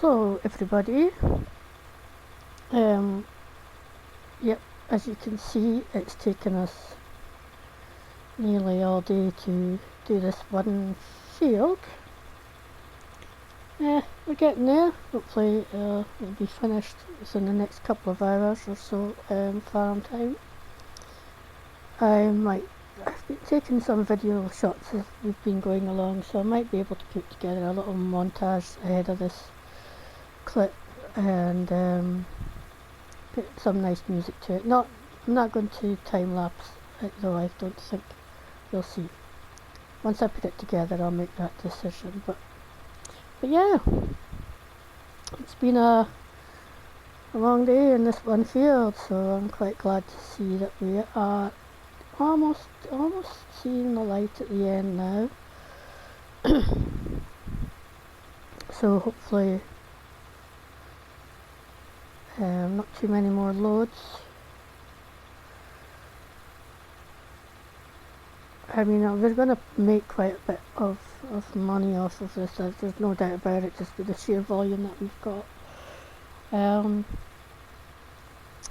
Hello everybody. Yep, as you can see, it's taken us nearly all day to do this one field. We're getting there. Hopefully it'll be finished within the next couple of hours or so, farm time. I've been taking some video shots as we've been going along, so I might be able to put together a little montage ahead of this clip and put some nice music to it. I'm not going to time lapse it though, I don't think. You'll see. Once I put it together I'll make that decision. But yeah, it's been a long day in this one field, so I'm quite glad to see that we are almost seeing the light at the end now. So hopefully not too many more loads. I mean, we're going to make quite a bit of money off of this, there's no doubt about it, just with the sheer volume that we've got. I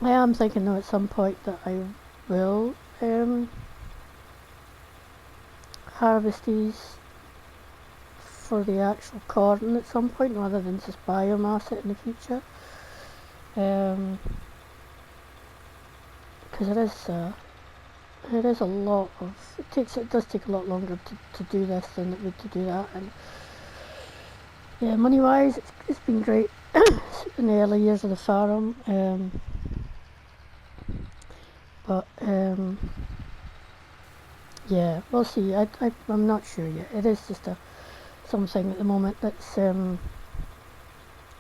am thinking though at some point that I will harvest these for the actual corn at some point, rather than just biomass it in the future. Because it is a lot of, it does take a lot longer to do this than it would to do that, and yeah, money wise it's been great in the early years of the farm, but yeah, we'll see. I'm not sure yet. It is just something at the moment that's going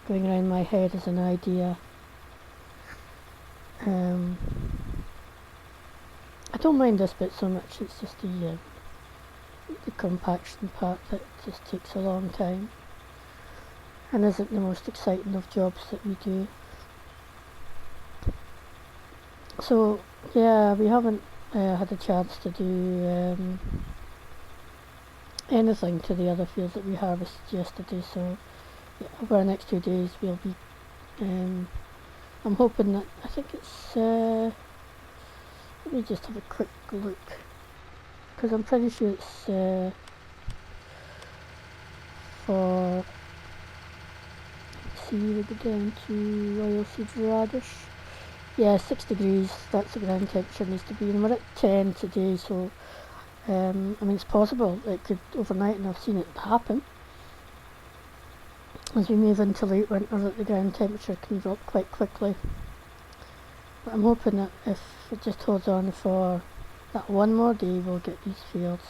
around my head as an idea. I don't mind this bit so much, it's just the compaction part that just takes a long time and isn't the most exciting of jobs that we do. So yeah, we haven't had a chance to do anything to the other fields that we harvested yesterday, so yeah, over the next 2 days we'll be I'm hoping that, I think it's let me just have a quick look, because I'm pretty sure it's for, let's see, we go down to oilseed radish. Yeah, 6 degrees, that's the ground temperature needs to be, and we're at 10 today, so I mean, it's possible it could overnight, and I've seen it happen as we move into late winter, that the ground temperature can drop quite quickly. But I'm hoping that if it just holds on for that one more day, we'll get these fields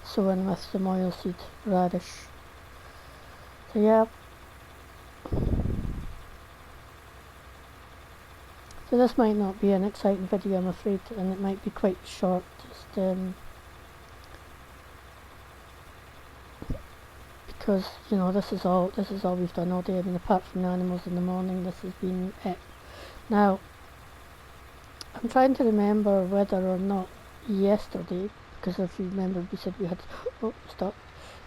sown with some oilseed radish. So yeah. So this might not be an exciting video, I'm afraid, and it might be quite short. Just because, you know, this is all we've done all day. I mean, apart from the animals in the morning, this has been it. Now, I'm trying to remember whether or not yesterday, because if you remember we said we had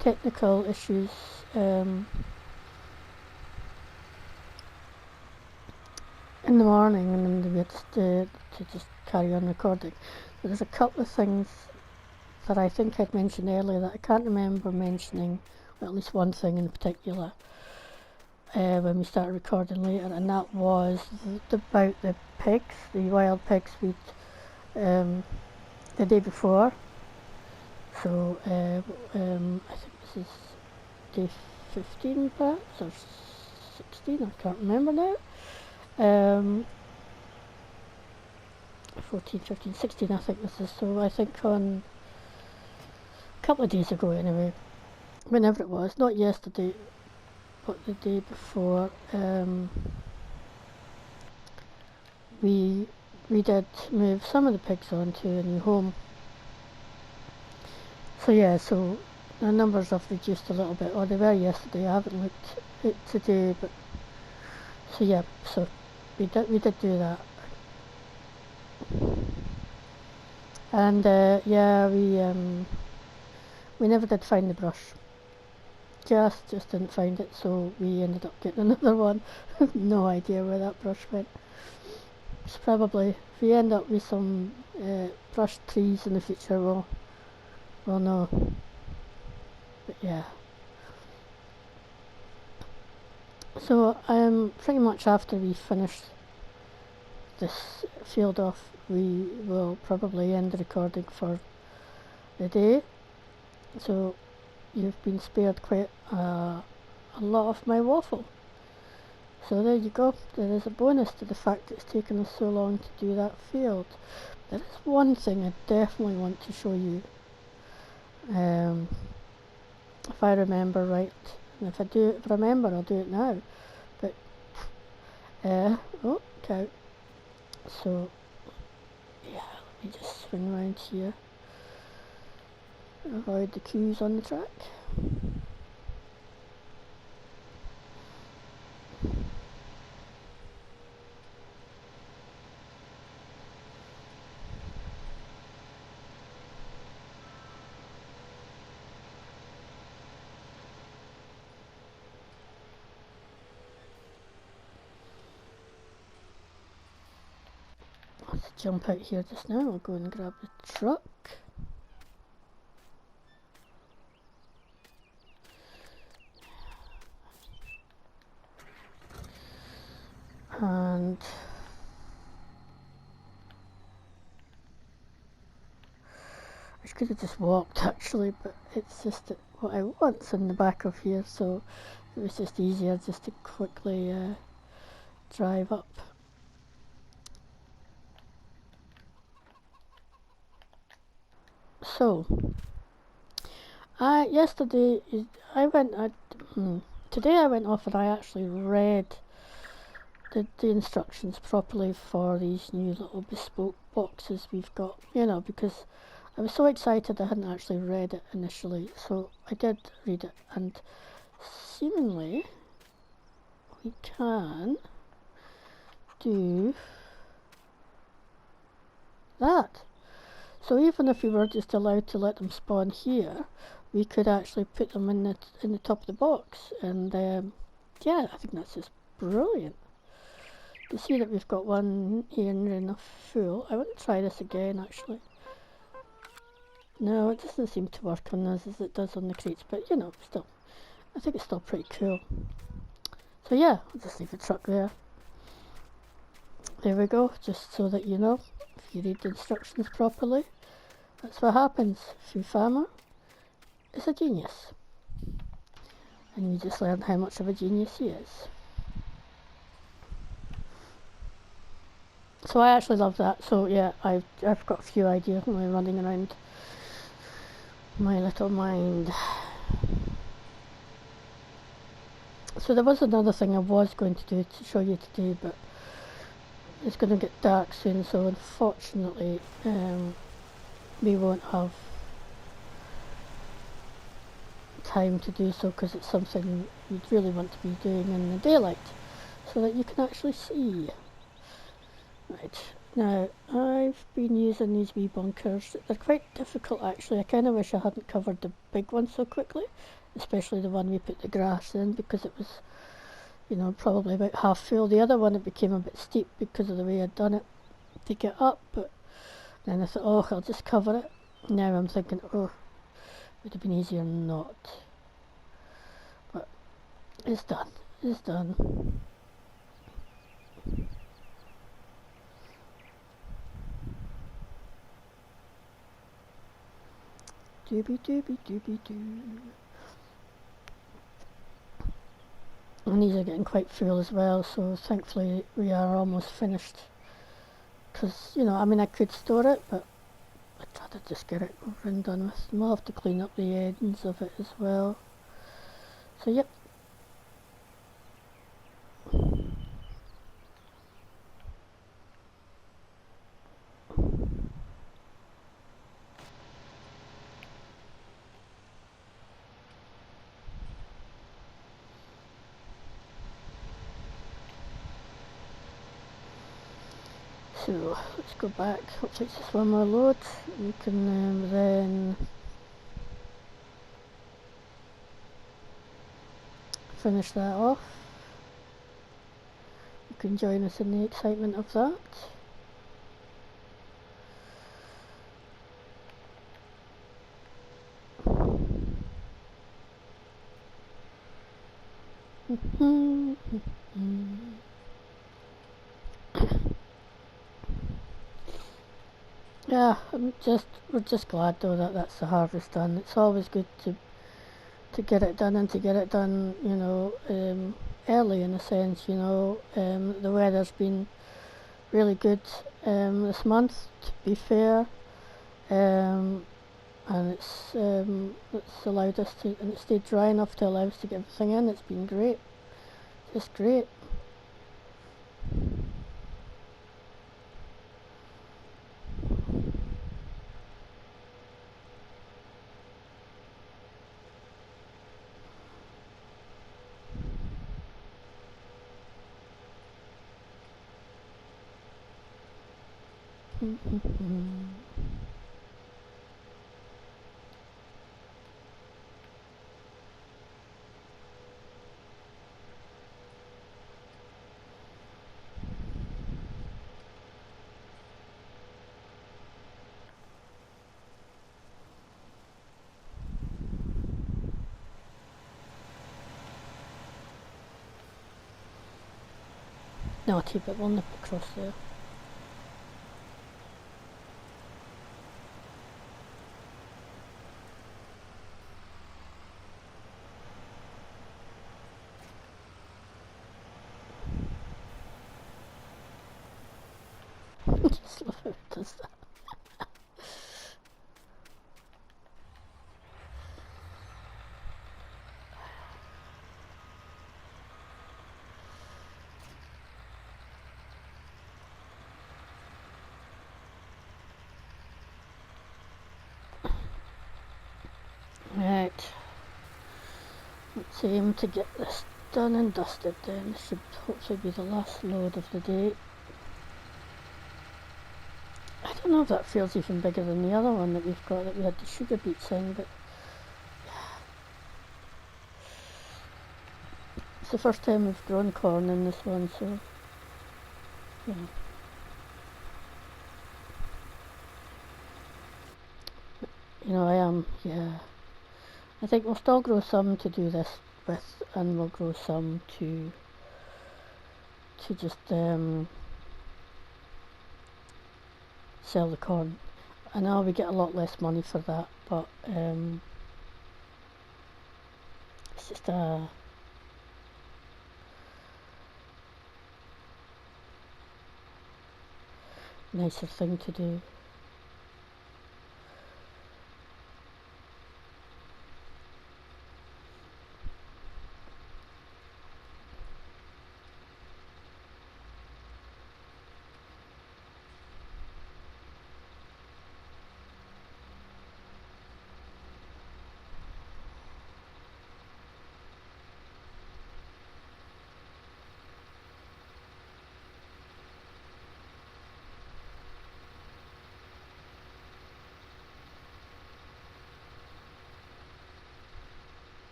technical issues in the morning, and then we had to just carry on recording. But there's a couple of things that I think I'd mentioned earlier that I can't remember mentioning, well, at least one thing in particular, when we started recording later, and that was about the pigs, the wild pigs we'd the day before. So I think this is day 15 perhaps, or 16, I can't remember now. 14, 15, 16 I think this is, so I think on a couple of days ago anyway, whenever it was, not yesterday but the day before, we did move some of the pigs onto a new home. So yeah, so the numbers have reduced a little bit, or they were yesterday. I haven't looked at it today, but so yeah, so we did do that. And yeah, we never did find the brush. just didn't find it, so we ended up getting another one. No idea where that brush went. It's probably, if we end up with some brushed trees in the future, we'll know. But yeah. So pretty much after we finish this field off, we will probably end the recording for the day. So you've been spared quite a lot of my waffle. So there you go. There is a bonus to the fact that it's taken us so long to do that field. There is one thing I definitely want to show you. If I remember right. And if I remember, I'll do it now. But oh, cow. So yeah, let me just swing around here. Avoid the cues on the track. Let's jump out here just now. I'll go and grab the truck. And I could have just walked actually, but it's just that what I want's in the back of here, so it was just easier just to quickly drive up. So today I went off and I actually read the instructions properly for these new little bespoke boxes we've got, because I was so excited I hadn't actually read it initially, so I did read it, and seemingly we can do that. So even if we were just allowed to let them spawn here, we could actually put them in the top of the box, and yeah, I think that's just brilliant. You see that we've got one here near enough full. I want to try this again actually. No, it doesn't seem to work on us as it does on the crates, but still, I think it's still pretty cool. So yeah, I'll just leave the truck there. There we go, just so that you know, if you read the instructions properly, that's what happens. Foo Farmer is a genius. And you just learn how much of a genius he is. So I actually love that. So yeah, I've got a few ideas when I'm running around my little mind. So there was another thing I was going to do to show you today, but it's going to get dark soon, so unfortunately we won't have time to do so, because it's something you'd really want to be doing in the daylight so that you can actually see. Right, now I've been using these wee bunkers. They're quite difficult actually. I kind of wish I hadn't covered the big one so quickly, especially the one we put the grass in, because it was probably about half full. The other one, it became a bit steep because of the way I'd done it to get up, but then I thought, oh, I'll just cover it. Now I'm thinking, oh, it would have been easier not. But it's done. It's done. Doobie doobie doobie doo. And these are getting quite full as well, so thankfully we are almost finished. Because, I could store it, but I'd rather just get it over and done with. And we'll have to clean up the ends of it as well. So, yep. So let's go back. Hopefully it's just one more load. We can then finish that off. You can join us in the excitement of that. Yeah, we're just glad though that that's the harvest done. It's always good to get it done, and to get it done, you know, early in a sense, you know. The weather's been really good this month, to be fair, and it's allowed us to, and it stayed dry enough to allow us to get everything in. It's been great, just great. Naughty, but we'll nip across there. Just love how it does that. Right, let's aim to get this done and dusted then. This should hopefully be the last load of the day. I don't know if that feels even bigger than the other one that we've got, that we had the sugar beets in, but it's the first time we've grown corn in this one, so yeah. You know, I think we'll still grow some to do this with, and we'll grow some to just sell the corn. I know we get a lot less money for that, but it's just a nicer thing to do.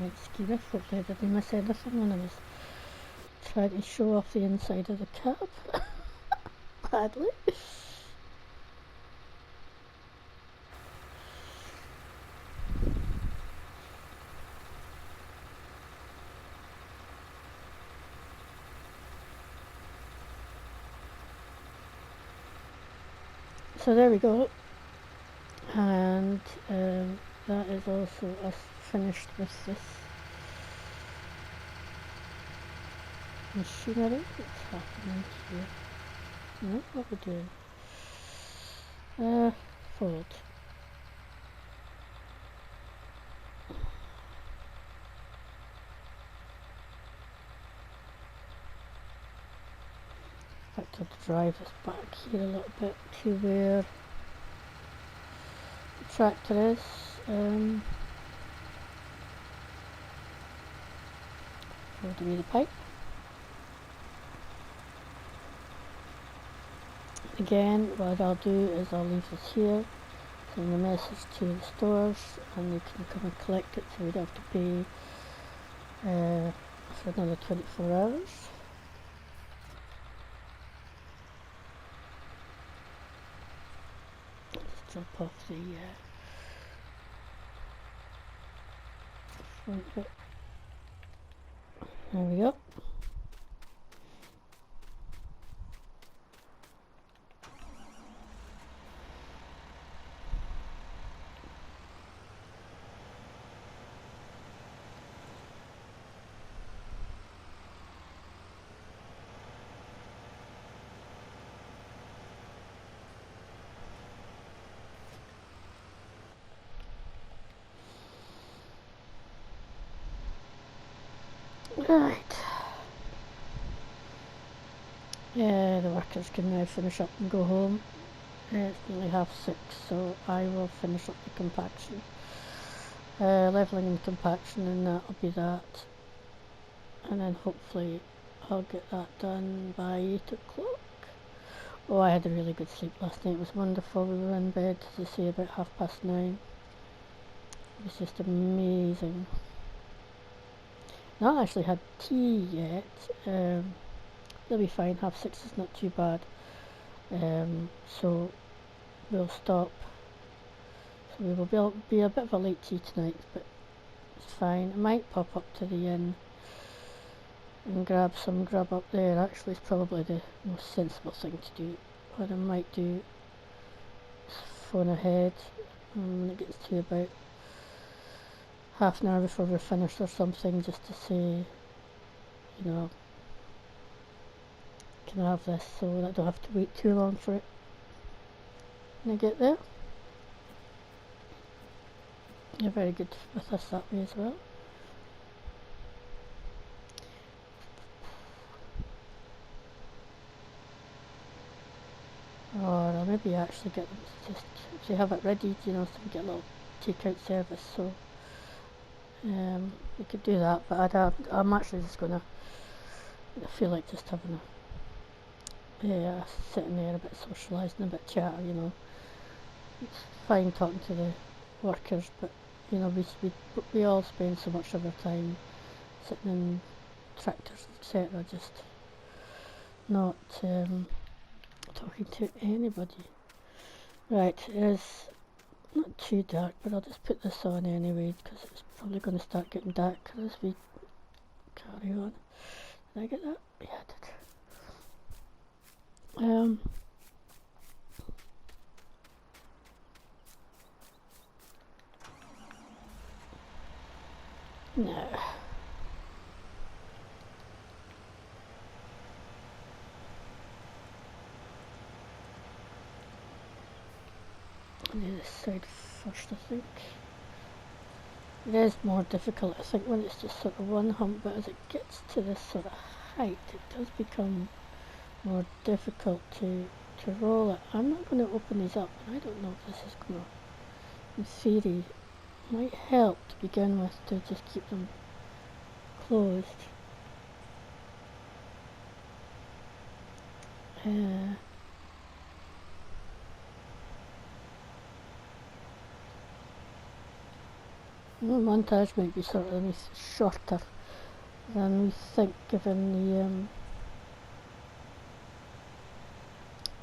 Right, ski this, hopefully I didn't miss anything when I was trying to show off the inside of the cab badly. So there we go, and that is also us finished with this machinery. What's happening here? No, what we're doing? Fold. In fact, I'll drive us back here a little bit to where the tractor is. Fold away the pipe. Again, what I'll do is I'll leave this here, send a message to the stores and they can come and collect it, so we don't have to pay for another 24 hours. Let's drop off the front bit. There we go. Right. Yeah, the workers can now finish up and go home. It's nearly 6:30, so I will finish up the compaction. Levelling and compaction, and that'll be that. And then hopefully I'll get that done by 8 o'clock. Oh, I had a really good sleep last night. It was wonderful. We were in bed, as I say, about 9:30. It was just amazing. Not actually had tea yet. They'll be fine. 6:30 is not too bad. So we'll stop. So we will be a bit of a late tea tonight, but it's fine. I might pop up to the inn and grab some grub up there. Actually, it's probably the most sensible thing to do. What I might do is phone ahead when it gets to about half an hour before we're finished or something, just to say, you know, can I have this, so that I don't have to wait too long for it when I get there. You're very good with us that way as well. Or I'll maybe actually get them to just, if they have it ready, you know, so we get a little takeout service, so we could do that, but I'm actually just gonna, I feel like just having a sitting there a bit socialising, a bit chatter, you know. It's fine talking to the workers, but you know, we all spend so much of our time sitting in tractors, etc., just not talking to anybody. Right, it is not too dark, but I'll just put this on anyway, because it's probably going to start getting darker as we carry on. Did I get that? Yeah, I did. No. I'll do this side first, I think. It is more difficult, I think, when it's just sort of one hump, but as it gets to this sort of height, it does become more difficult to roll it. I'm not going to open these up, and I don't know if this is going to, in theory, might help to begin with, to just keep them closed. Montage might be sort of shorter than we think, given the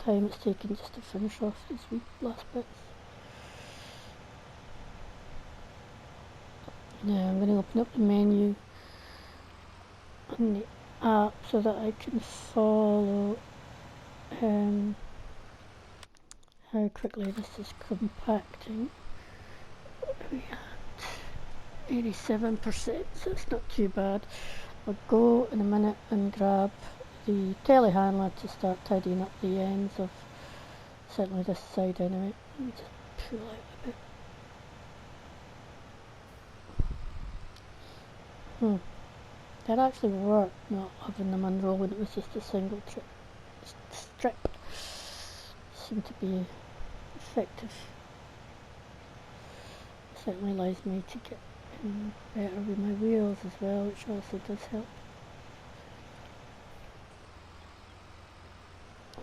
time it's taken just to finish off these wee last bits. Now I'm going to open up the menu on the app so that I can follow how quickly this is compacting. We at 87%, so it's not too bad. I'll go in a minute and grab the telehandler to start tidying up the ends of, certainly this side anyway. Let me just pull out a bit. That actually worked, not having them unroll when it was just a single strip. Seemed to be effective. Certainly allows me to get in better with my wheels as well, which also does help.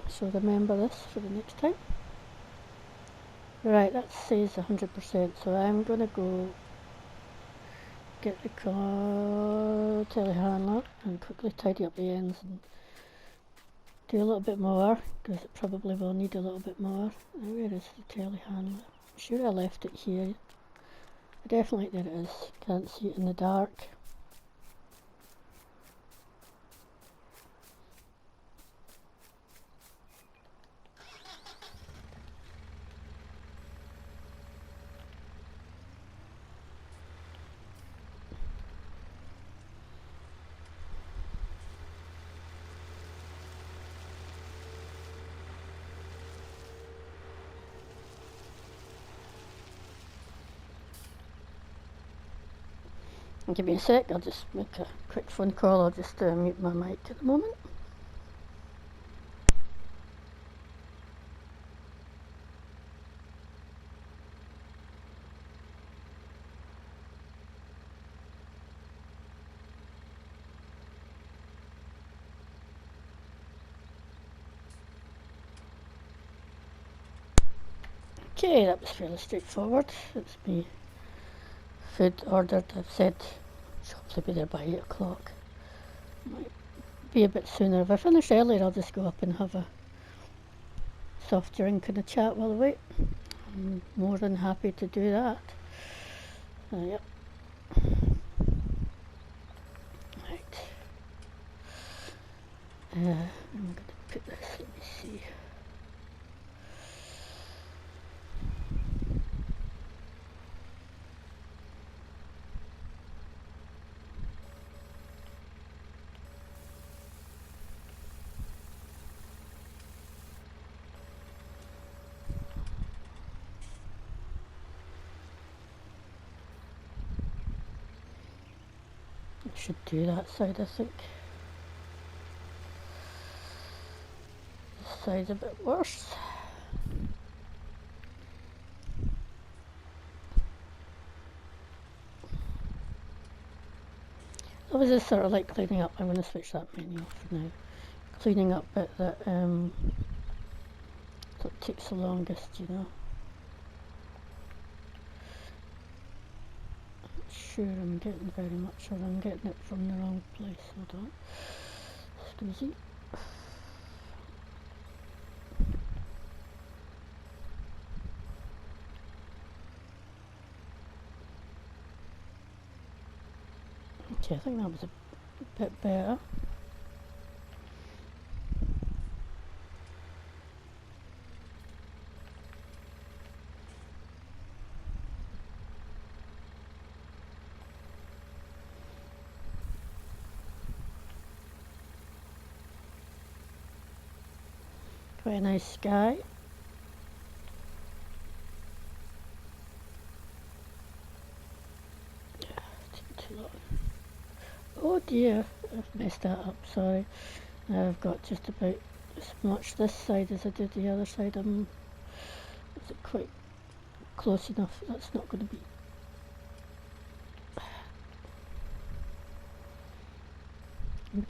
So remember this for the next time. Right, that says 100%, so I'm gonna go get the telehandler and quickly tidy up the ends and do a little bit more, because it probably will need a little bit more. Where is the telehandler? I'm sure I left it here. Definitely there it is. Can't see it in the dark. Give me a sec, I'll just make a quick phone call. I'll just mute my mic at the moment. Okay, that was fairly straightforward. It's me food ordered. I've said she'll hopefully be there by 8 o'clock. Might be a bit sooner. If I finish earlier, I'll just go up and have a soft drink and a chat while I wait. I'm more than happy to do that. Yep. Right. I'm going to put this, let me see. I should do that side, I think. This side's a bit worse. I was just sort of like cleaning up. I'm going to switch that menu off for now. Cleaning up bit that takes the longest, you know. Not sure I'm getting very much, or I'm getting it from the wrong place. Hold on. Excuse me. Okay, I think that was a bit better. Quite a nice sky. Too long. Oh dear, I've messed that up, sorry. I've got just about as much this side as I did the other side. Is it quite close enough? That's not going to be...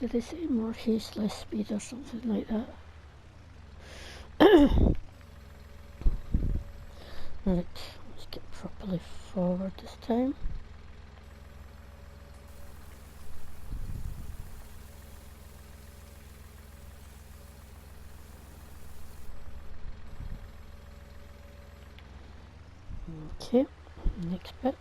Did they say more haste, less speed or something like that? Right, let's get properly forward this time. Okay, next bit.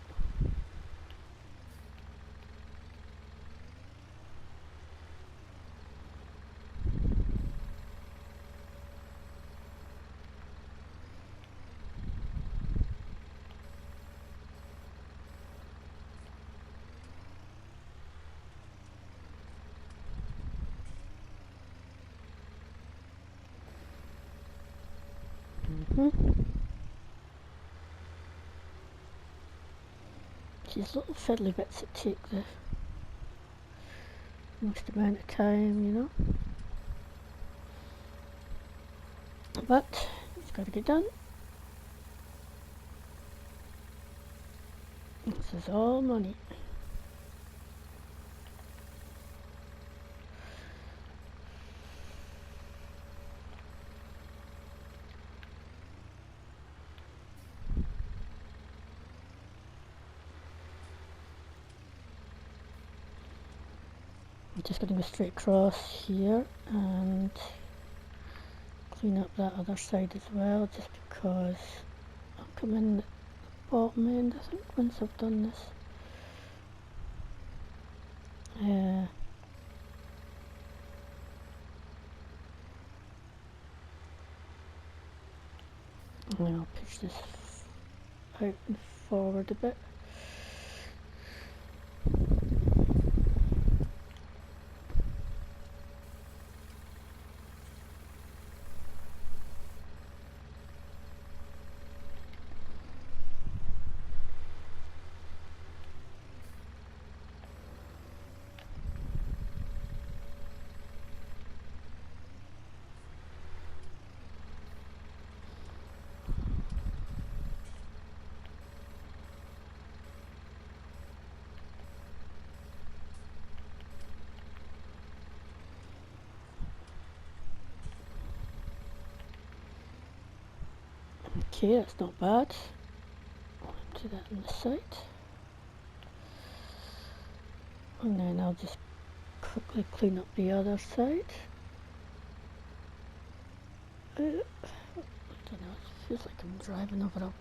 These little fiddly bits that take the most amount of time, you know. But it's got to get done. This is all money. just going to go straight across here and clean up that other side as well, just because I'll come in the bottom end, I think, once I've done this. And I'll push this out and forward a bit. Okay, that's not bad. I'll do that on the side. And then I'll just quickly clean up the other side. I don't know, it feels like I'm driving over a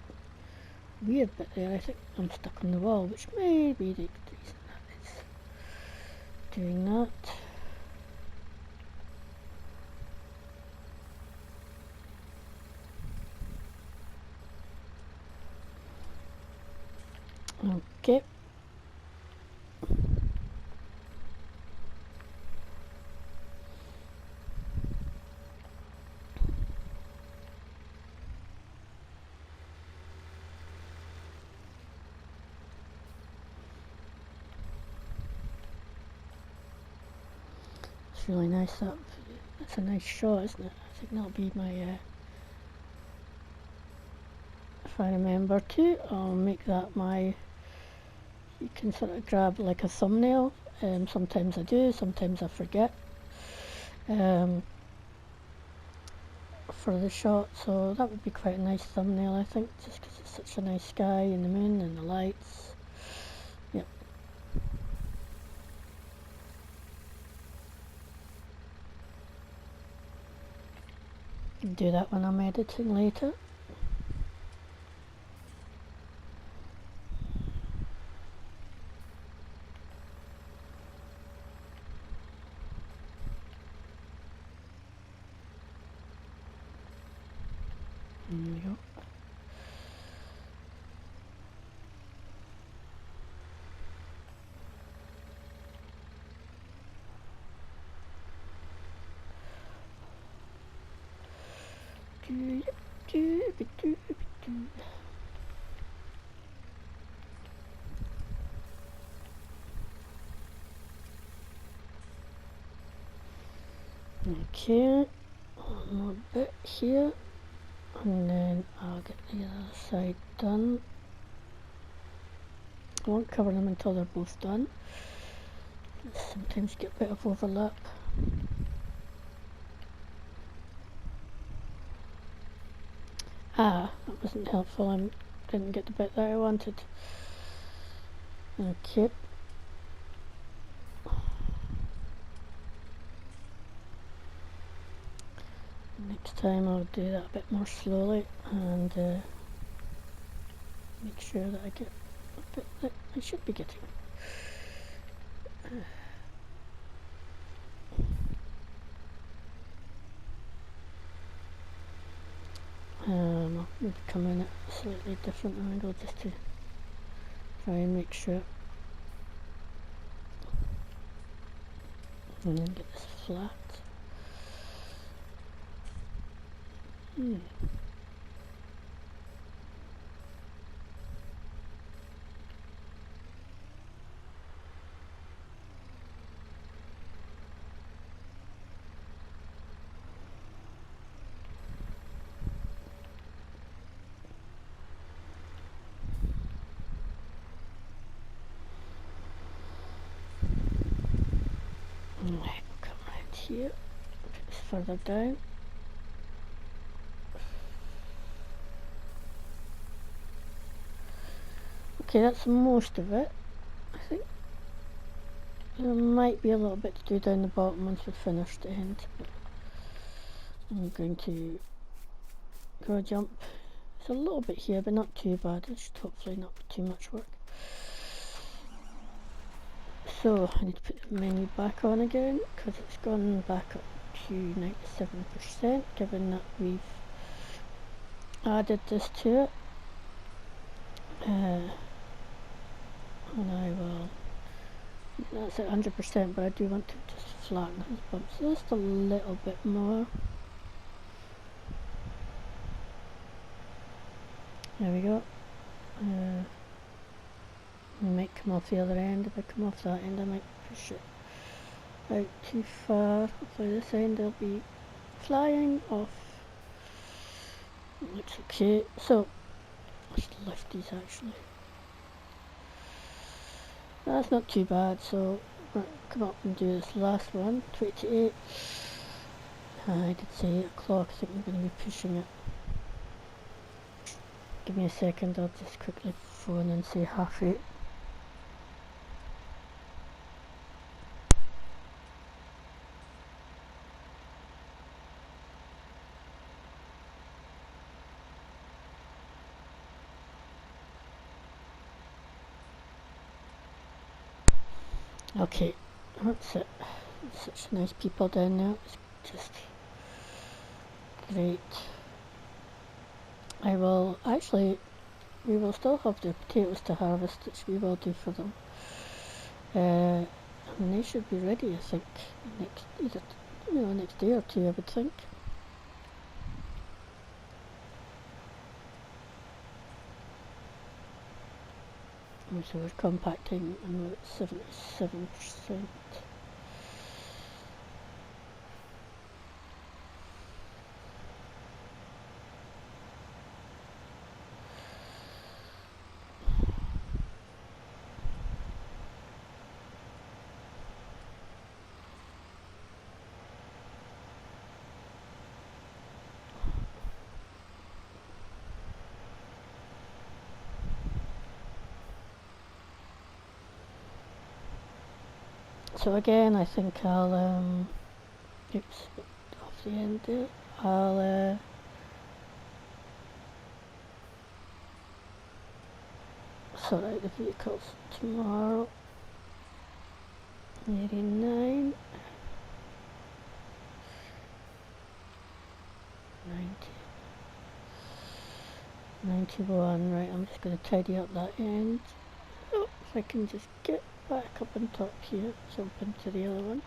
weird bit there. I think I'm stuck on the wall, which may be the reason that it's doing that. Okay. It's really nice. That's a nice shot, isn't it? I think that'll be my, if I remember to, I'll make that my, you can sort of grab like a thumbnail. Sometimes I do, sometimes I forget for the shot, so that would be quite a nice thumbnail, I think, just because it's such a nice sky and the moon and the lights. Yep. Do that when I'm editing later. There we go. Okay, one more bit here, and then I'll get the other side done. I won't cover them until they're both done. Sometimes get a bit of overlap. Ah, that wasn't helpful. I didn't get the bit that I wanted. Okay. Next time I'll do that a bit more slowly and make sure that I get a bit that I should be getting. I'll maybe come in at a slightly different angle just to try and make sure. And then get this flat. Right, I'll come right here, put this further down. Okay, that's most of it, I think. There might be a little bit to do down the bottom once we've finished the end. I'm going to go jump. It's a little bit here, but not too bad. It should hopefully not be too much work. So I need to put the menu back on again because it's gone back up to 97%, given that we've added this to it. And I will. That's at 100%, but I do want to just flatten his bumps just a little bit more. There we go. I might come off the other end. If I come off that end, I might push it out too far. Hopefully this end will be flying off. Looks okay. So let's lift these actually. That's not too bad. So right, come up and do this last one. 28. I did say 8 o'clock. I think we're going to be pushing it. Give me a second. I'll just quickly phone and say 8:30. Okay, that's it. Such nice people down there. It's just great. I will actually, we will still have the potatoes to harvest, which we will do for them. And they should be ready, I think, next day or two, I would think. So we're compacting and we're at 77%. So again, I think I'll, oops, off the end there. I'll, sort out the vehicles tomorrow. 89. 90. 91, right, I'm just going to tidy up that end. Oh, if I can just get back up on top here, jump into the other one.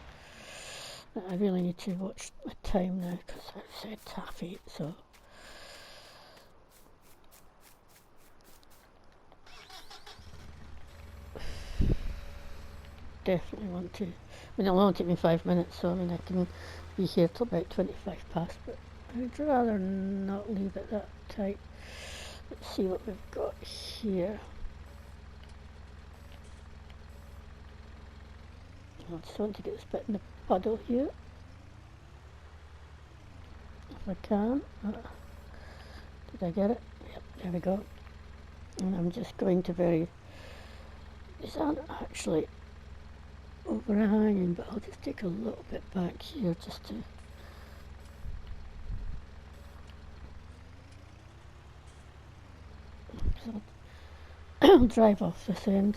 I really need to watch my time now because I've said 8:30, so. Definitely want to. I mean, it'll only take me 5 minutes, so I mean, I can be here till about 25 past, but I'd rather not leave it that tight. Let's see what we've got here. I just want to get this bit in the puddle here. If I can. Did I get it? Yep, there we go. And I'm just going to these aren't actually overhanging, but I'll just take a little bit back here just to I'll drive off this end.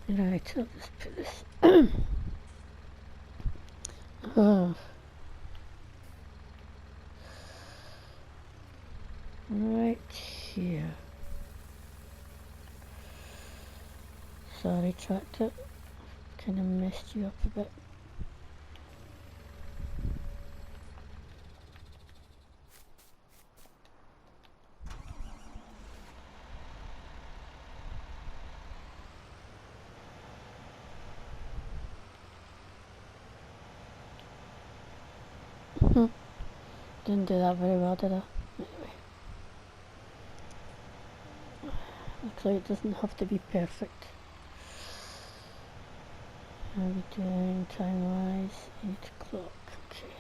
Right, I'll just put this right here. Sorry, tractor, kind of messed you up a bit. Didn't do that very well, did I? Anyway. Luckily it doesn't have to be perfect. How are we doing time-wise? 8 o'clock, okay.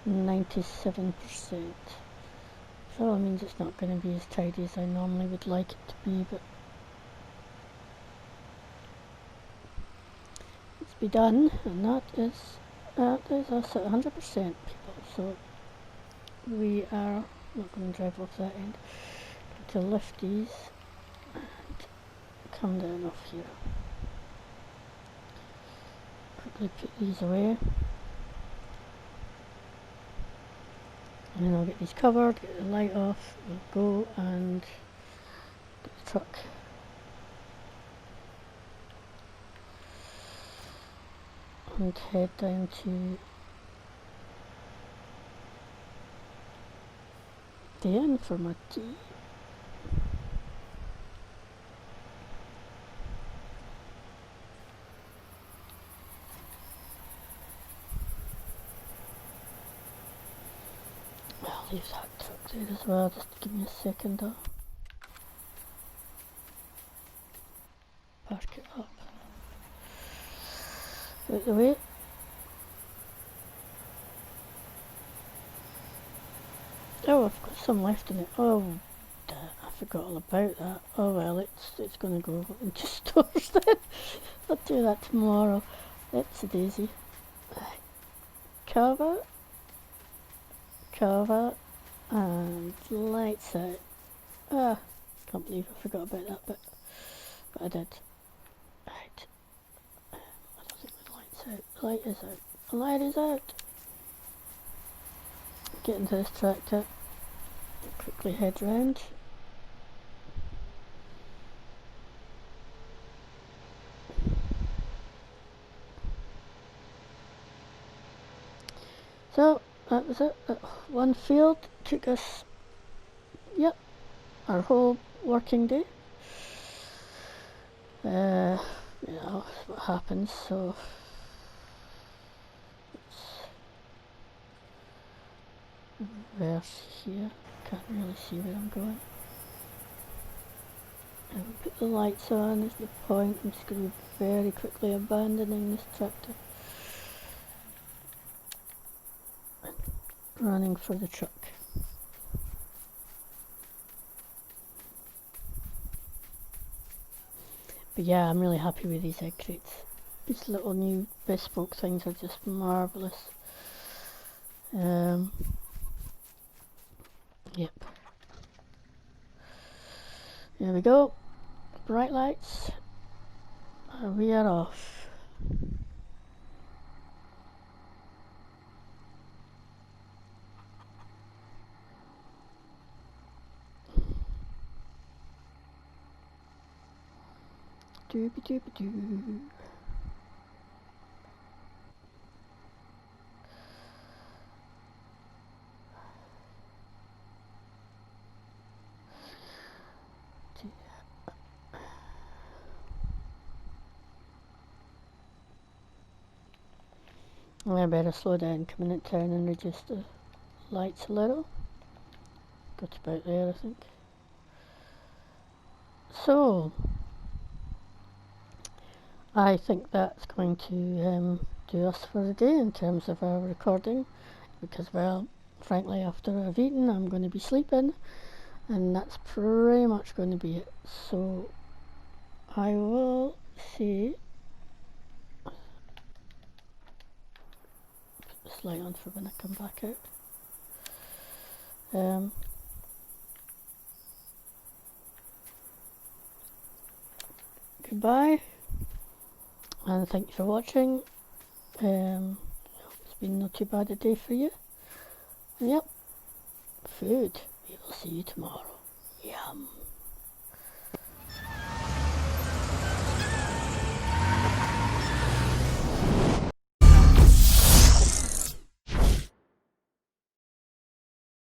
97%. So that means it's not going to be as tidy as I normally would like it to be, but it's be done, and that is us at 100% people. So we are not going to drive off that end. To lift these and come down off here. Quickly put these away. And then I'll get these covered, get the light off, we'll go and get the truck. And head down to the inn for my tea. I'll leave that truck there as well, just give me a second though. Park it up. Out the way. Oh, I've got some left in it. Oh, I forgot all about that. Oh well, it's going to go into stores then. I'll do that tomorrow. It's a daisy. Cover, and lights out. Ah, can't believe I forgot about that bit, but I did. Right. I don't think the light's out. The light is out. The light is out. Get into this tractor. Quickly head round. So that was it. That one field took us, yep, our whole working day. You know, that's what happens. So let's reverse here. Can't really see where I'm going. And we'll put the lights on is the point. I'm just going to be very quickly abandoning this tractor. Running for the truck. But yeah, I'm really happy with these egg crates. These little new bespoke things are just marvellous. Yep. There we go. Bright lights. We are off. Doobie doobie doo. I better slow down coming into town and reduce the lights a little. Got about there, I think. So I think that's going to do us for the day in terms of our recording, because, well, frankly, after I've eaten I'm going to be sleeping, and that's pretty much going to be it. So I will see. Put this light on for when I come back out. Goodbye, and thank you for watching. It's been not too bad a day for you. And yep, food. We will see you tomorrow. Yum.